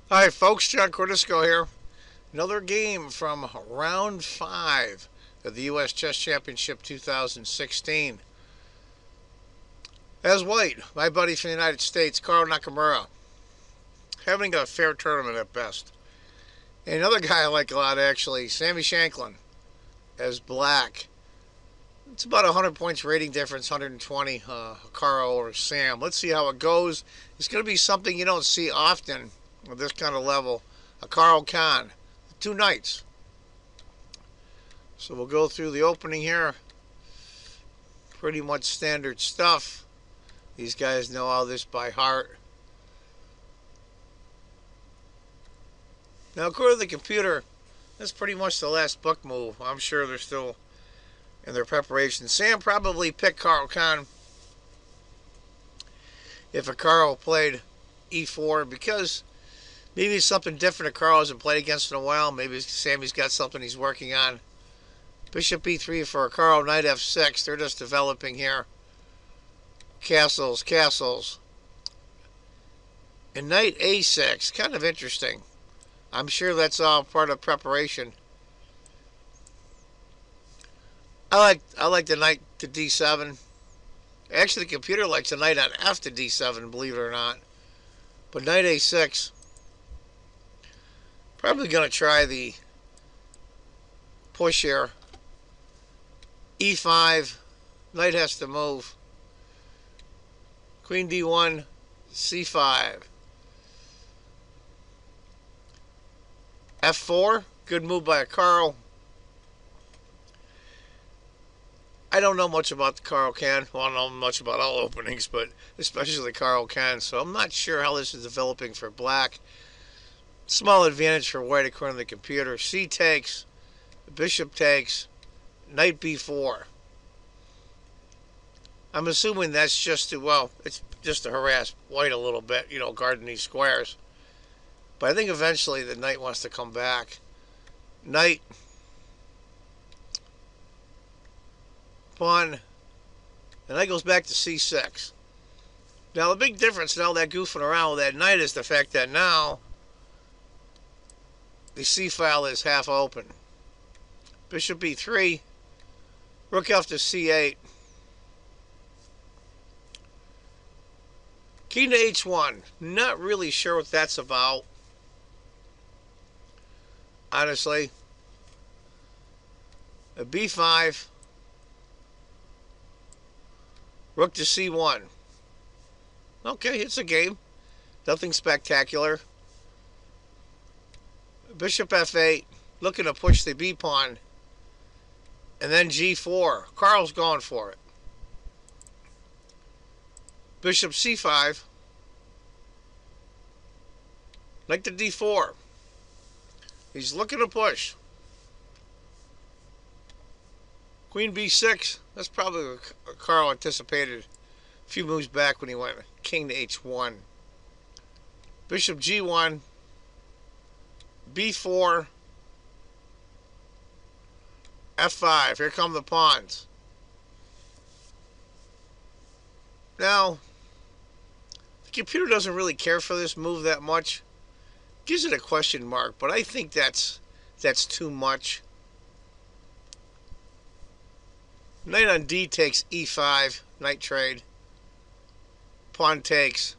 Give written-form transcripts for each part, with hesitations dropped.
Hi folks, John Cordisco here. Another game from round 5 of the U.S. Chess Championship 2016. As white, my buddy from the United States, Carl Nakamura, having a fair tournament at best. And another guy I like a lot actually, Sammy Shanklin, as black. It's about 100 points rating difference, 120 Carl over Sam. Let's see how it goes. It's going to be something you don't see often at this kind of level. A Carl Khan, 2 knights. So we'll go through the opening here. Pretty much standard stuff. These guys know all this by heart. Now, according to the computer, that's pretty much the last book move. I'm sure they're still in their preparation. Sam probably picked Carl Khan if a Carl played e4 because maybe it's something different that Carl hasn't played against in a while. Maybe Sammy's got something he's working on. Bishop e3 for a Carl, knight f6. They're just developing here. Castles, castles. And knight a6. Kind of interesting. I'm sure that's all part of preparation. I like the knight to d7. Actually, the computer likes the knight on f to d7, believe it or not. But knight a6. Probably going to try the push here. e5. Knight has to move. Queen d1, c5. f4. Good move by a Carl. I don't know much about the Carl Khan. Well, I don't know much about all openings, but especially the Carl Khan. So I'm not sure how this is developing for black. Small advantage for white according to the computer. C takes. Bishop takes. Knight b4. I'm assuming that's just to, well, it's just to harass white a little bit, guarding these squares. But I think eventually the knight wants to come back. Knight. Pawn. The knight goes back to c6. Now the big difference in all that goofing around with that knight is the fact that now the c file is half open. Bishop e3. Rook f to c8. King to h1. Not really sure what that's about. Honestly. A b5. Rook to c1. Okay, it's a game. Nothing spectacular. Bishop f8. Looking to push the b pawn. And then g4. Carl's going for it. Bishop c5. Knight to d4. He's looking to push. Queen b6. That's probably what Carl anticipated a few moves back when he went king to h1. Bishop g1. b4. f5. Here come the pawns. Now, the computer doesn't really care for this move that much. Gives it a question mark, but I think that's too much. Knight on d takes e5. Knight trade. Pawn takes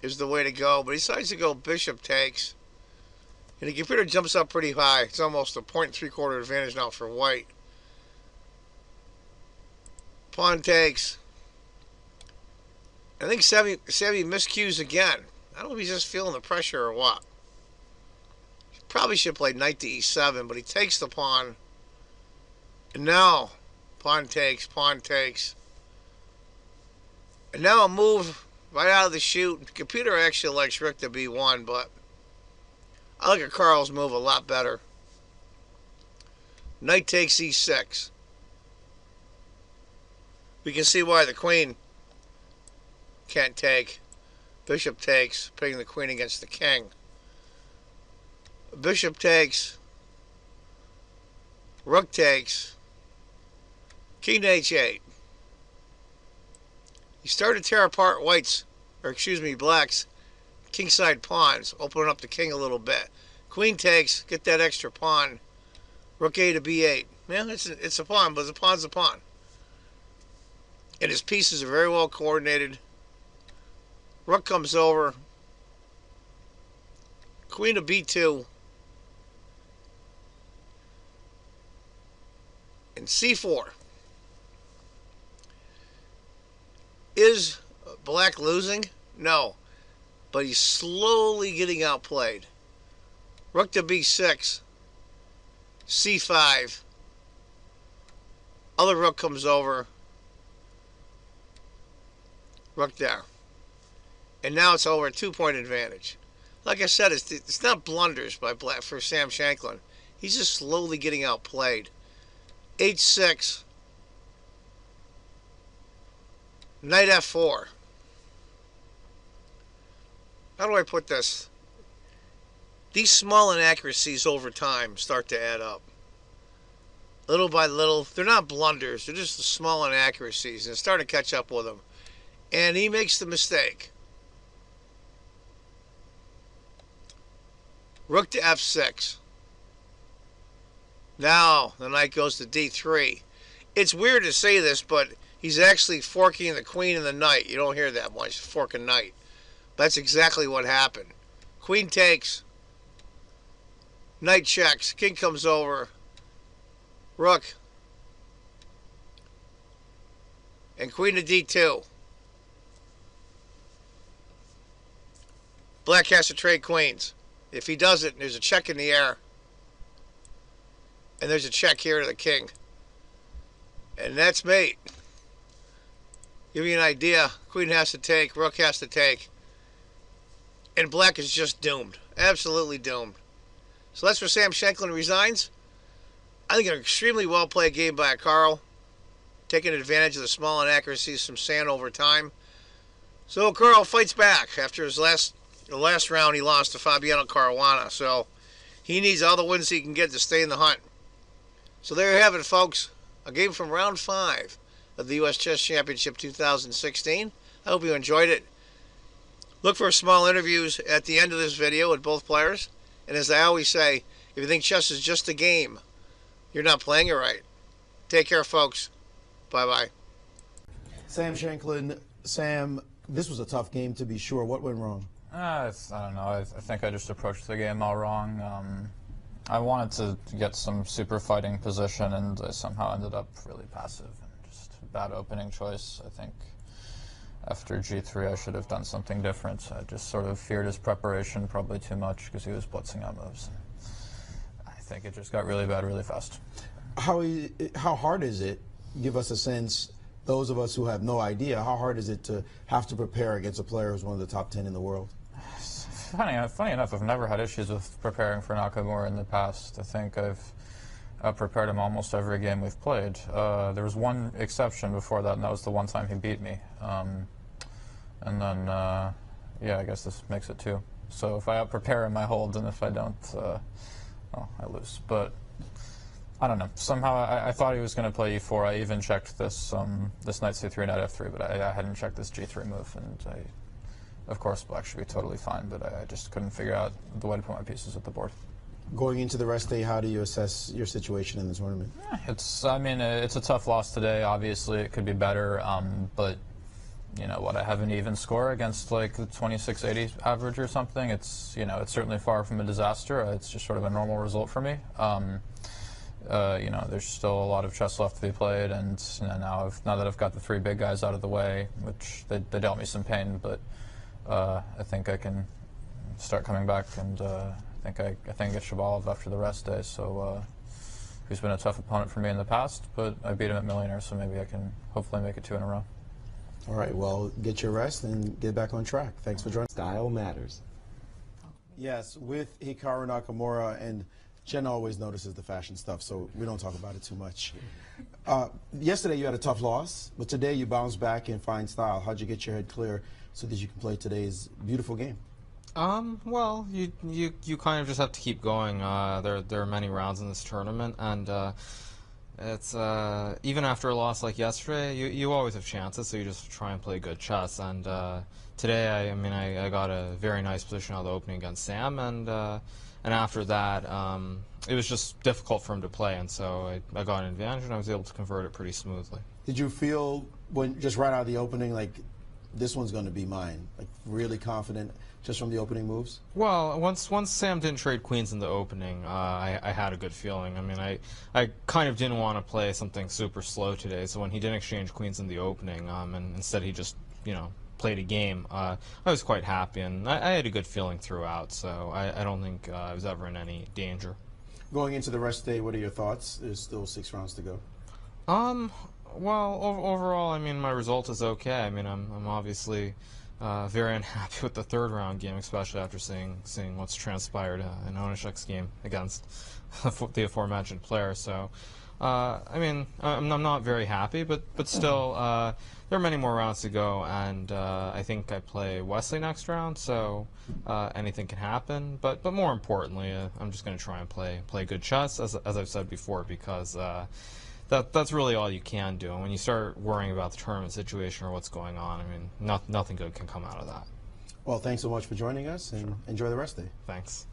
is the way to go, but he decides to go bishop takes. And the computer jumps up pretty high. It's almost a 0.75 advantage now for white. Pawn takes. I think Sammy miscues again. I don't know if he's just feeling the pressure or what. He probably should play knight to e7, but he takes the pawn. And now, pawn takes, pawn takes. And now a move right out of the chute. The computer actually likes rook to b1, but I like a Carl's move a lot better. Knight takes e6. We can see why the queen can't take. Bishop takes, putting the queen against the king. Bishop takes. Rook takes. King to h8. You start to tear apart white's, or excuse me, black's kingside pawns, opening up the king a little bit. Queen takes, get that extra pawn. Rook A to B8. Yeah, it's a pawn, but the pawn's a pawn. And his pieces are very well coordinated. Rook comes over. Queen to B2. And C4. Is black losing? No. But he's slowly getting outplayed. Rook to B6. C5. Other rook comes over. Rook there. And now it's over a 2-point advantage. Like I said, it's not blunders by black for Sam Shankland. He's just slowly getting outplayed. H6. Knight F4. How do I put this? These small inaccuracies over time start to add up. Little by little, they're not blunders, they're just the small inaccuracies, and it's starting to catch up with him. And he makes the mistake. Rook to F6. Now the knight goes to D3. It's weird to say this, but he's actually forking the queen and the knight. You don't hear that much, forking knight. That's exactly what happened. Queen takes. Knight checks. King comes over. Rook. And queen to D2. Black has to trade queens. If he doesn't, there's a check in the air. And there's a check here to the king. And that's mate. Give you an idea. Queen has to take. Rook has to take. And black is just doomed. Absolutely doomed. So that's where Sam Shankland resigns. I think an extremely well played game by Carl. Taking advantage of the small inaccuracies from Sam over time. So Carl fights back after his last round. He lost to Fabiano Caruana. So he needs all the wins he can get to stay in the hunt. So there you have it, folks. A game from round 5 of the U.S. Chess Championship 2016. I hope you enjoyed it. Look for small interviews at the end of this video with both players. And as I always say, if you think chess is just a game, you're not playing it right. Take care, folks. Bye-bye. Sam Shankland. Sam, this was a tough game to be sure. What went wrong? I don't know. I think I just approached the game all wrong. I wanted to get some super fighting position, and I somehow ended up really passive and just bad opening choice. I think after G3 I should have done something different. I just sort of feared his preparation probably too much because he was blitzing out moves. I think it just got really bad really fast. How hard is it? Give us a sense, those of us who have no idea, how hard is it to have to prepare against a player who's one of the top 10 in the world? Funny enough, I've never had issues with preparing for Nakamura in the past. I think I've prepared him almost every game we've played. There was one exception before that, and that was the one time he beat me. And then, yeah, I guess this makes it 2. So if I out-prepare him, I hold, and if I don't, well, I lose. But I don't know. Somehow I thought he was going to play E4. I even checked this this knight C3, knight F3, but I hadn't checked this G3 move, and of course, black should be totally fine, but I just couldn't figure out the way to put my pieces at the board. Going into the rest day, how do you assess your situation in the tournament? I mean, it's a tough loss today. Obviously, it could be better, but you know what? I have an even score against like the 2680 average or something. It's it's certainly far from a disaster. It's just sort of a normal result for me. There's still a lot of chess left to be played, and now that I've got the 3 big guys out of the way, which they dealt me some pain, but I think I can start coming back, and I think I get Shabalov after the rest day. So who's been a tough opponent for me in the past, but I beat him at Millionaire, so maybe I can hopefully make it 2 in a row. All right, well, get your rest and get back on track. Thanks for joining. Style matters. Yes, with Hikaru Nakamura, and Jen always notices the fashion stuff, so we don't talk about it too much. Yesterday you had a tough loss, but today you bounced back in fine style. How'd you get your head clear so that you can play today's beautiful game? Well, you kind of just have to keep going. There are many rounds in this tournament, and It's even after a loss like yesterday, you always have chances, so you just try and play good chess. And today, I got a very nice position out of the opening against Sam, and after that, it was just difficult for him to play, and so I got an advantage, and I was able to convert it pretty smoothly. Did you feel, when just right out of the opening, like this one's going to be mine? Like really confident just from the opening moves? Well, once Sam didn't trade queens in the opening, I had a good feeling. I mean, I kind of didn't want to play something super slow today, so when he didn't exchange queens in the opening, and instead he just, played a game, I was quite happy, and I had a good feeling throughout, so I don't think I was ever in any danger. Going into the rest day, what are your thoughts? There's still 6 rounds to go. Well, overall, I mean, my result is okay. I mean, I'm obviously very unhappy with the third round game, especially after seeing what's transpired in Onishek's game against the aforementioned player. So, I mean, I'm not very happy, but still, there are many more rounds to go, and I think I play Wesley next round, so anything can happen. But more importantly, I'm just going to try and play good chess, as I've said before, because that's really all you can do. And when you start worrying about the tournament situation or what's going on, I mean, nothing good can come out of that. Well, thanks so much for joining us, and enjoy the rest day. Thanks.